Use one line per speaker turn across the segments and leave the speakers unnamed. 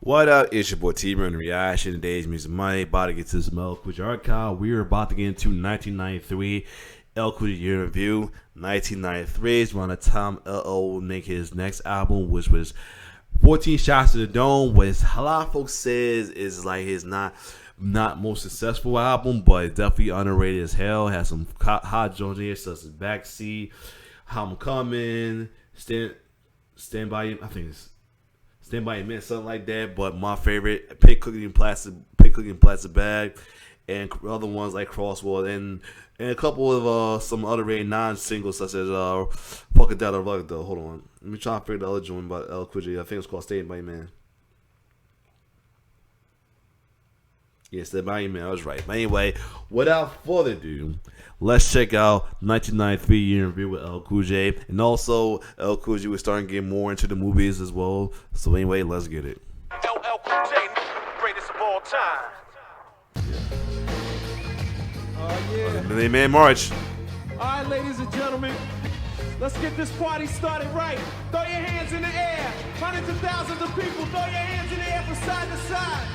What up? It's your boy T-Burn Reaction. Today's Music Money. About to get to this LL Cool J archive. We're about to get into 1993 LL Cool J year review. 1993 is around the time LL would make his next album, which was 14 Shots to the Dome, which a lot of folks says is like his not most successful album, but definitely underrated as hell. Has some hot joints here, such as Backseat, How I'm Coming, Stand By You. I think it's Stand By You, something like that. But my favorite, Pig Cookie and Plastic Bag, and other ones like Crossword, and a couple of some underrated non-singles such as Fuck It Down or Luck Though. Hold on, let me try to figure the other joint by LL Cool J. I think it's called Stand By You, Man. Yeah, Stand By You, Man. I was right. But anyway, without further ado, let's check out 1993 year in review with LL Cool J. And also, LL Cool J was starting to get more into the movies as well. So anyway, let's get it.
LL Cool J, greatest of all time.
Million Man March.
All right, ladies and gentlemen, let's get this party started right. Throw your hands in the air. Hundreds of thousands of people, throw your hands in the air from side to side.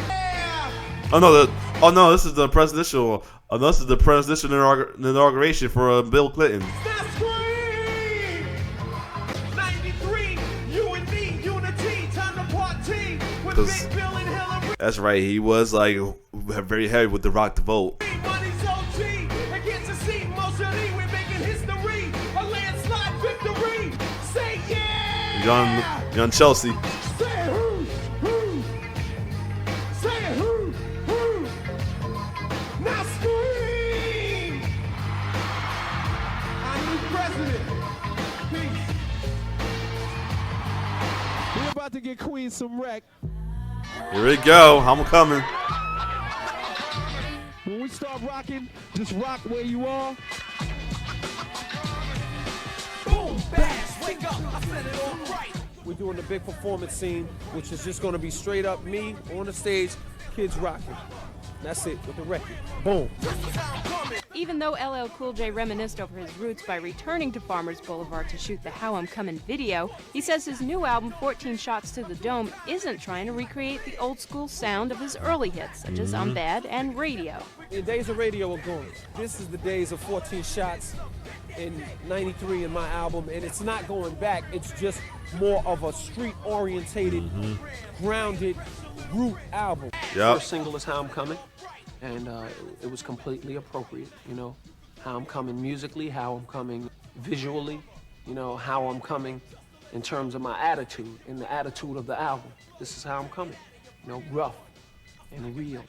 Yeah.
Oh no, this is the presidential. This is the presidential inauguration for Bill Clinton.
That's great. 93, you and me, unity, time to party with Big Bill and Hillary.
That's right. He was like very heavy with the Rock the Vote.
Money's OG, against the seat, emotionally, we're making history, a landslide victory. Say yeah.
Young Chelsea.
Say who? Say who? Now scream! Our new president. Peace. We're about to get Queen some wreck.
Here we go. I'm coming.
When we start rocking, just rock where you are. Boom, bass, wake up, I said it all right. We're doing the big performance scene, which is just gonna be straight up me on the stage, kids rocking. That's it, with the record. Boom.
Even though LL Cool J reminisced over his roots by returning to Farmers Boulevard to shoot the How I'm Comin' video, he says his new album, 14 Shots to the Dome, isn't trying to recreate the old school sound of his early hits, such as I'm Bad and Radio.
The days of radio are gone. This is the days of 14 Shots in 93 in my album, and it's not going back. It's just more of a street-orientated, grounded, root album.
Yep.
First single is How I'm Coming, and it was completely appropriate, you know. How I'm coming musically, how I'm coming visually, you know, how I'm coming in terms of my attitude, and the attitude of the album. This is how I'm coming, you know, rough and real.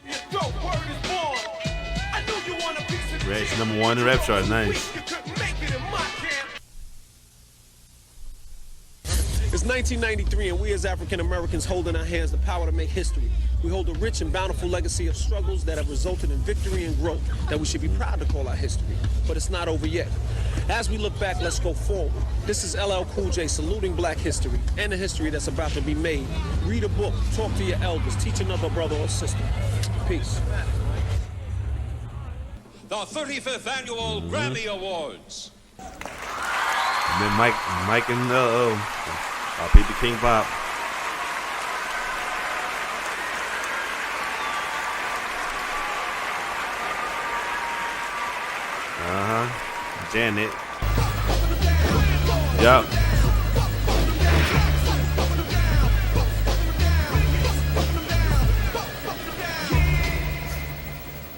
Race #1 in the rap chart. Nice.
It's 1993, and we as African Americans hold in our hands the power to make history. We hold a rich and bountiful legacy of struggles that have resulted in victory and growth that we should be proud to call our history. But it's not over yet. As we look back, let's go forward. This is LL Cool J saluting black history and the history that's about to be made. Read a book, talk to your elders, teach another brother or sister. Peace.
The 35th Annual Grammy Awards.
And then Mike and Pete the King Pop. Janet. Yep.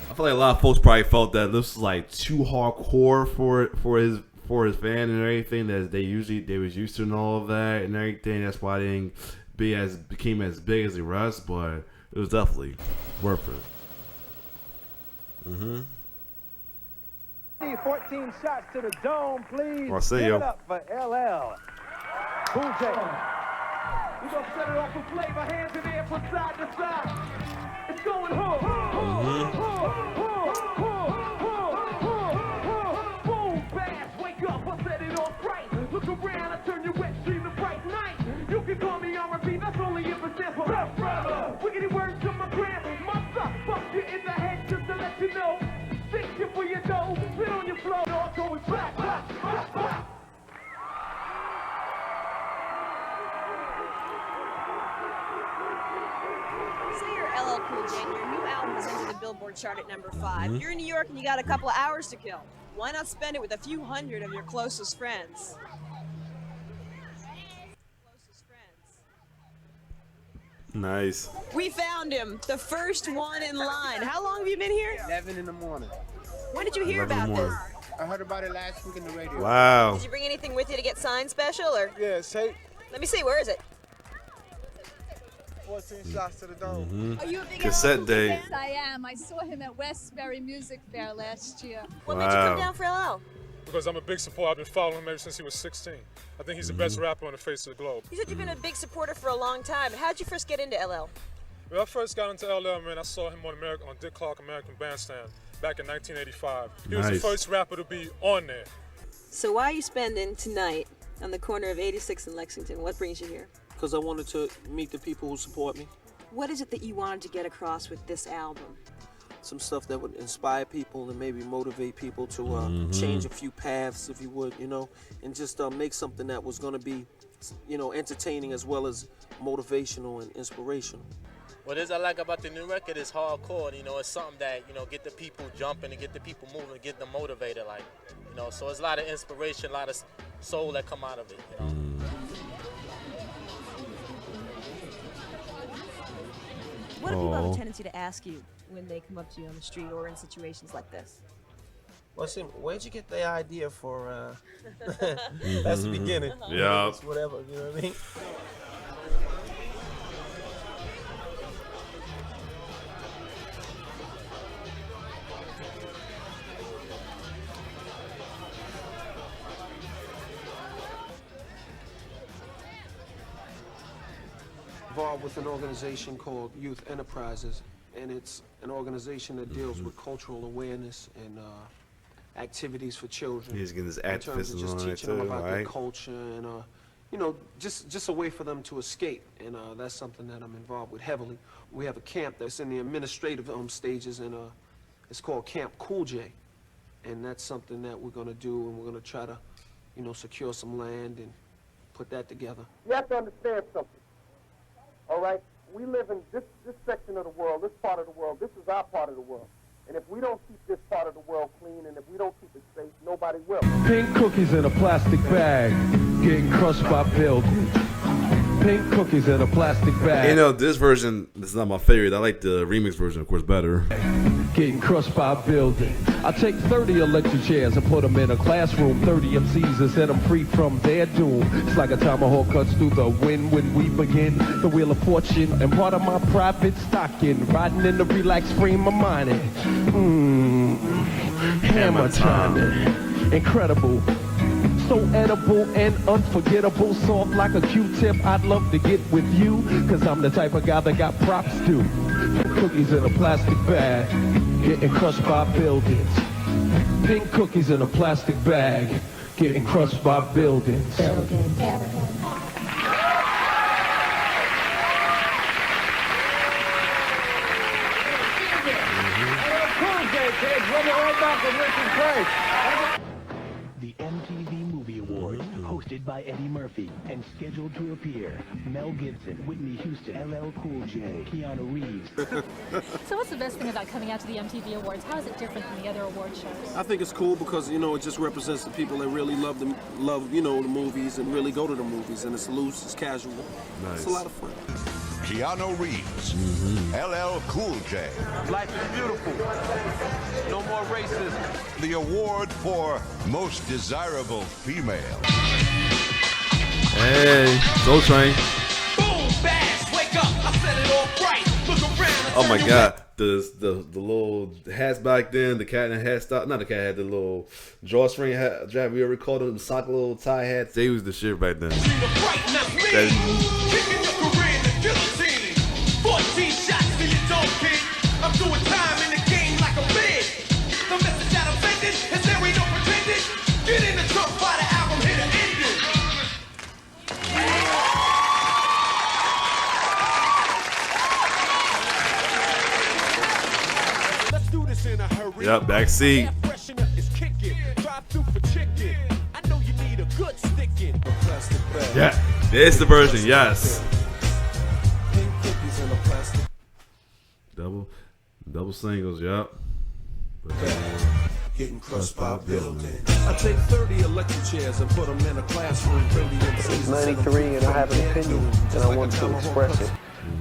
I feel like a lot of folks probably felt that this was like too hardcore for his fan and everything that they was used to and all of that and everything. That's why they didn't became as big as the rest, but it was definitely worth it.
14 shots to the dome, please.
Marcelo.
Give it up for LL Cool J.
We gonna set it off with flavor, hands in the air from side to side. It's going hook. Boom, bass, wake up, I set it off right. Look around, I turn your wet dream to bright night. You can call me R&B, that's only if it stands for rap brother. Wiggity words to my gram, my stuff, fuck you in the head just to let you know. Think you for your dough, sit on your floor, all going back.
Cool J. Your new album is into the Billboard chart at number 5. You're in New York and you got a couple of hours to kill. Why not spend it with a few hundred of your closest friends?
Nice.
We found him, the first one in line. How long have you been here?
11 in the morning.
When did you hear
11 in the
about this?
morning.
I heard about it last week in the radio.
Wow.
Did you bring anything with you to get signed special, or?
Yeah, say
Let me see, where is it?
14 shots to the dome.
Are you a big
Cassette
LL
day.
fan?
Yes, I am. I saw him at Westbury Music Fair last year.
What made you come
Wow.
down for LL?
Because I'm a big supporter. I've been following him ever since he was 16. I think he's the best rapper on the face of the globe.
You said you've been a big supporter for a long time. How'd you first get into LL?
When I first got into LL, man, I saw him on Dick Clark American Bandstand back in 1985. He was the
Nice.
first rapper to be on there.
So why are you spending tonight on the corner of 86th and Lexington? What brings you here?
Because I wanted to meet the people who support me.
What is it that you wanted to get across with this album?
Some stuff that would inspire people and maybe motivate people to change a few paths, if you would, you know, and just make something that was going to be, you know, entertaining as well as motivational and inspirational.
What I like about the new record is hardcore. You know, it's something that, you know, get the people jumping and get the people moving, get them motivated, like, you know. So it's a lot of inspiration, a lot of soul that come out of it, you know.
What do people have a tendency to ask you when they come up to you on the street or in situations like this?
Where'd you get the idea for, that's the beginning.
Yeah.
It's whatever, you know what I mean?
Involved with an organization called Youth Enterprises, and it's an organization that deals with cultural awareness and activities for children.
He's getting his
in terms of
activism
just
on it
teaching them
too,
about their
right?
culture and you know, just a way for them to escape, and that's something that I'm involved with heavily. We have a camp that's in the administrative stages, and it's called Camp Cool J, and that's something that we're gonna do, and we're gonna try to, you know, secure some land and put that together.
You have to understand something. All right? We live in this section of the world, this part of the world. This is our part of the world. And if we don't keep this part of the world clean, and if we don't keep it safe, nobody will.
Pink cookies in a plastic bag, getting crushed by buildings. Pink cookies in a plastic bag.
You know, this version is not my favorite. I like the remix version, of course, better.
Getting crushed by a building. I take 30 electric chairs and put them in a classroom. 30 MCs and set them free from their doom. It's like a tomahawk cuts through the wind when we begin. The wheel of fortune and part of my private stocking. Riding in the relaxed frame of mind. Hammer timing. Incredible. So edible and unforgettable, soft like a Q-tip. I'd love to get with you, cause I'm the type of guy that got props too. Cookies in a plastic bag, getting crushed by buildings. Pink cookies in a plastic bag, getting crushed by buildings.
The MTV Movie Awards, hosted by Eddie Murphy, and scheduled to appear Mel Gibson, Whitney Houston, LL Cool J, Keanu Reeves.
So what's the best thing about coming out to the MTV Awards? How is it different from the other award shows?
I think it's cool because, you know, it just represents the people that really love, you know, the movies and really go to the movies, and it's loose, it's casual.
Nice.
It's a lot of fun.
Keanu Reeves, LL Cool J.
Life is beautiful. No more racism.
The award for Most Desirable Female.
Hey, Soul Train.
Boom, bash, wake up, I set it all right. Look around.
Oh my God, the little hats back then, the cat in the hat style. Not the cat had the little drawstring hat. Have you ever called them sock little tie hats? They was the shit back then.
Kicking your career in the guillotine. 14 shots to your dome, kid. I'm doing time in the game like a big. The message that I'm sending is there ain't no pretending. Get in the truck by the album, hit an ending.
Let's do this in a hurry.
Yep, backseat.
Air freshener is kicking. Drive through for chicken. I know you need a good sticking. Plastic bag.
Yeah, it's the version. Yes.
Pink cookies in a plastic.
That Double singles, yup.
Getting crushed by building. I take 30 electric chairs and put them in a classroom.
It's 93 and I have an opinion and I want to express it.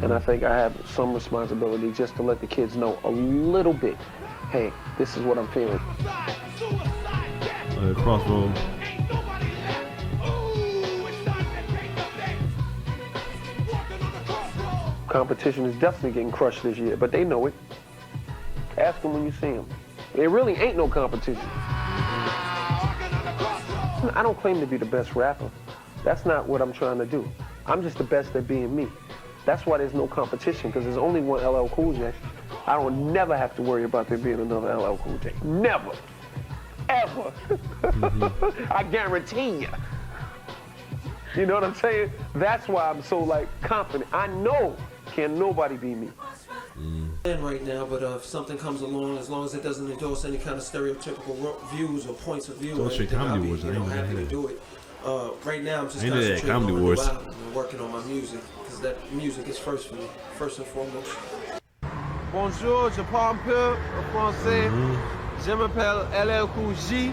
And I think I have some responsibility just to let the kids know a little bit. Hey, this is what I'm feeling.
Crossroad.
Competition is definitely getting crushed this year, but they know it. Ask them when you see them. There really ain't no competition. I don't claim to be the best rapper. That's not what I'm trying to do. I'm just the best at being me. That's why there's no competition, because there's only one LL Cool J. I don't never have to worry about there being another LL Cool J. Never. Ever. I guarantee you. You know what I'm saying? That's why I'm so, like, confident. I know can nobody be me.
Right now, but if something comes along, as long as it doesn't endorse any kind of stereotypical views or points of view, or anything, I'll be happy to do it. Right now, I'm just concentrating on the new album and working on my music, because that music is first for me, first and foremost.
Bonjour, je parle un peu français. Je m'appelle LL Cool J.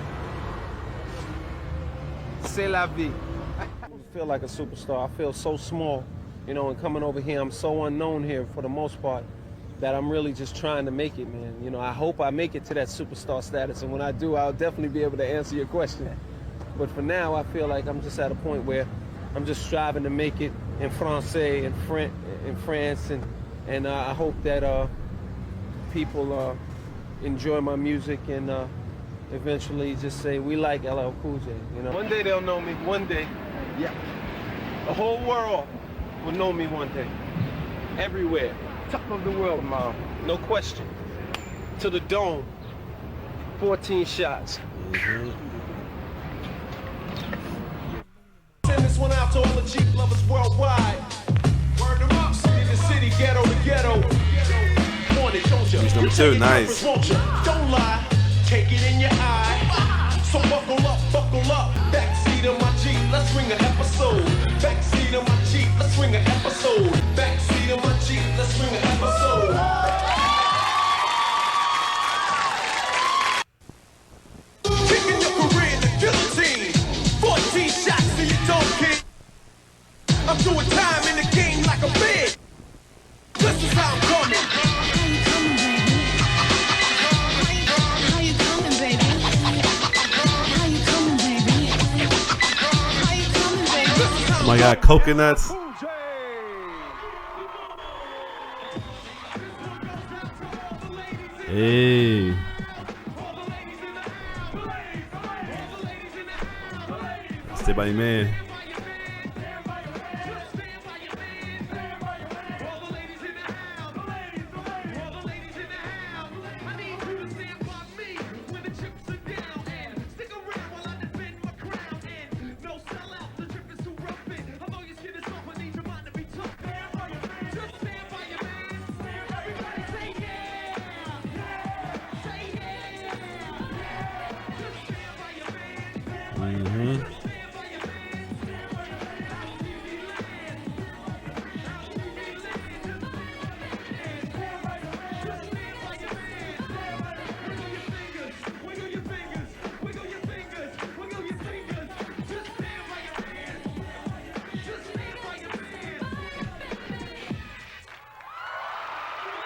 C'est la vie. I feel like a superstar. I feel so small, you know, and coming over here, I'm so unknown here for the most part that I'm really just trying to make it, man. You know, I hope I make it to that superstar status, and when I do, I'll definitely be able to answer your question. But for now, I feel like I'm just at a point where I'm just striving to make it in Francais, in France, and I hope that people enjoy my music and eventually just say, we like LL Cool J, you know. One day they'll know me, one day, yeah. The whole world will know me one day, everywhere. Top of the world, Mom, no question. To the dome, 14 shots.
Send this one out to all the Jeep lovers worldwide. Word them up, city to city, ghetto to ghetto. Want it, don't you?
He's number 2, nice.
Don't lie, take it in your eye. So buckle up, backseat of my Jeep, let's swing an episode. Backseat of my Jeep, let's swing an episode. Backseat of my Jeep, let's swing an episode. Kicking your career in the guillotine. 14 shots to your dome, kid. I'm doing time in the game like a big. This is how I'm coming.
Oh my God, coconuts. Hey. Stay by your man.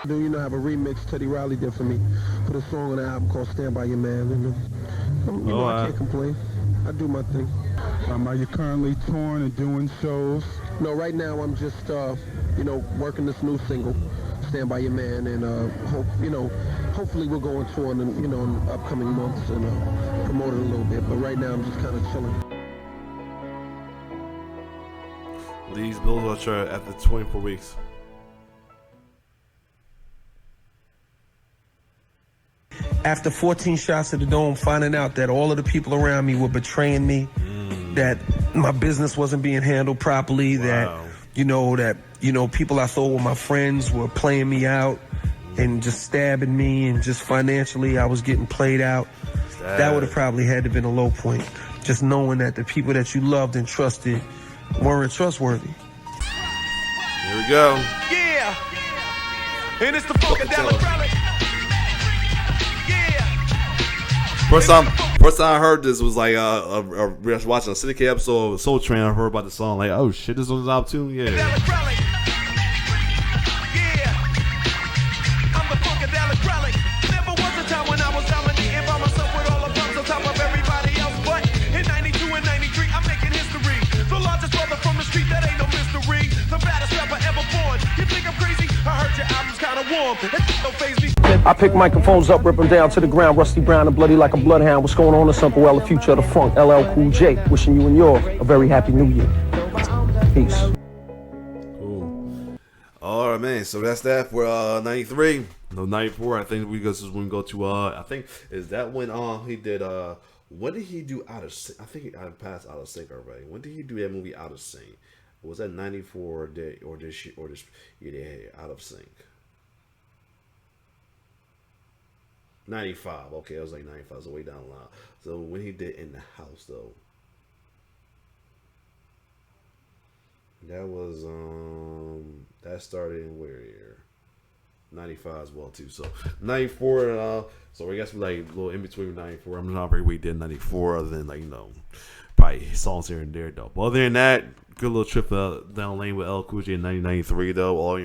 You know, I have a remix Teddy Riley did for me. Put a song on the album called Stand By Your Man. And, you know, I can't complain. I do my thing.
Are you currently touring and doing shows?
No, right now I'm just, you know, working this new single, Stand By Your Man, and hopefully we'll go on tour in, you know, in upcoming months and promote it a little bit. But right now I'm just kind of chilling.
Lee's Billboard chart after 24 weeks.
After 14 shots at the dome, finding out that all of the people around me were betraying me, that my business wasn't being handled properly, that people I thought were my friends were playing me out and just stabbing me, and just financially I was getting played out. That would have probably had to been a low point. Just knowing that the people that you loved and trusted weren't trustworthy.
Here we go.
Yeah. And it's the Funkadelic Relic.
First time I heard this was like we was watching a Syndicate episode of Soul Train. I heard about the song, like, oh shit, this was out too. Yeah.
I'm the Funkadelic relic. Never was a time when I was dominating by myself with all the bumps on top of everybody else. But in 92 and 93, I'm making history. The largest brother from the street, that ain't no mystery. The baddest rapper ever born. You think I'm crazy? I heard your album's kinda warm. It don't faze me.
I pick microphones up, rip them down to the ground, rusty brown and bloody like a bloodhound. What's going on? It's Uncle L, the future of the funk, LL Cool J. Wishing you and yours a very happy new year. Peace.
Cool. All right, man. So that's that for 93. No, 94. I think we go to I think is that when he did what did he do Out of Sync? I think I passed Out of Sync already. When did he do that movie Out of Sync? Was that 94 or this year they had Out of Sync? 95. Okay, it was like 95. So way down the line. So when he did In the House though, that was that started in where year? 95 as well too. So 94. So I guess we like a little in between 94. I'm not very we did 94 other than like probably songs here and there though. But other than that, good little trip down lane with LL Cool J in 1993 though. All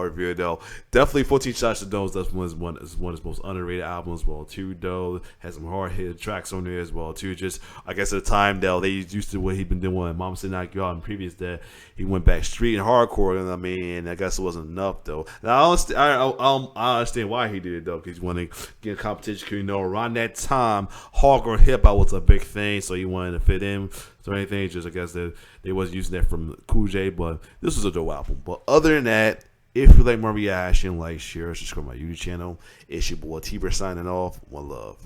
review though. Definitely 14 Shots to Dome. That's one of his most underrated albums as well too though. Has some hard hit tracks on there as well too. Just I guess at the time though they used to what he'd been doing. Mama Said Knock You Out in previous that he went back street and hardcore. And I mean I guess it wasn't enough though. Now I understand why he did it though because he wanted to get competition. Around that time hardcore hip hop was a big thing, so he wanted to fit in. So anything, just I guess that they was using that from Cool J, but this was a dope album. But other than that, if you like my reaction, like, share, subscribe to my YouTube channel. It's your boy T-Bird signing off. One love.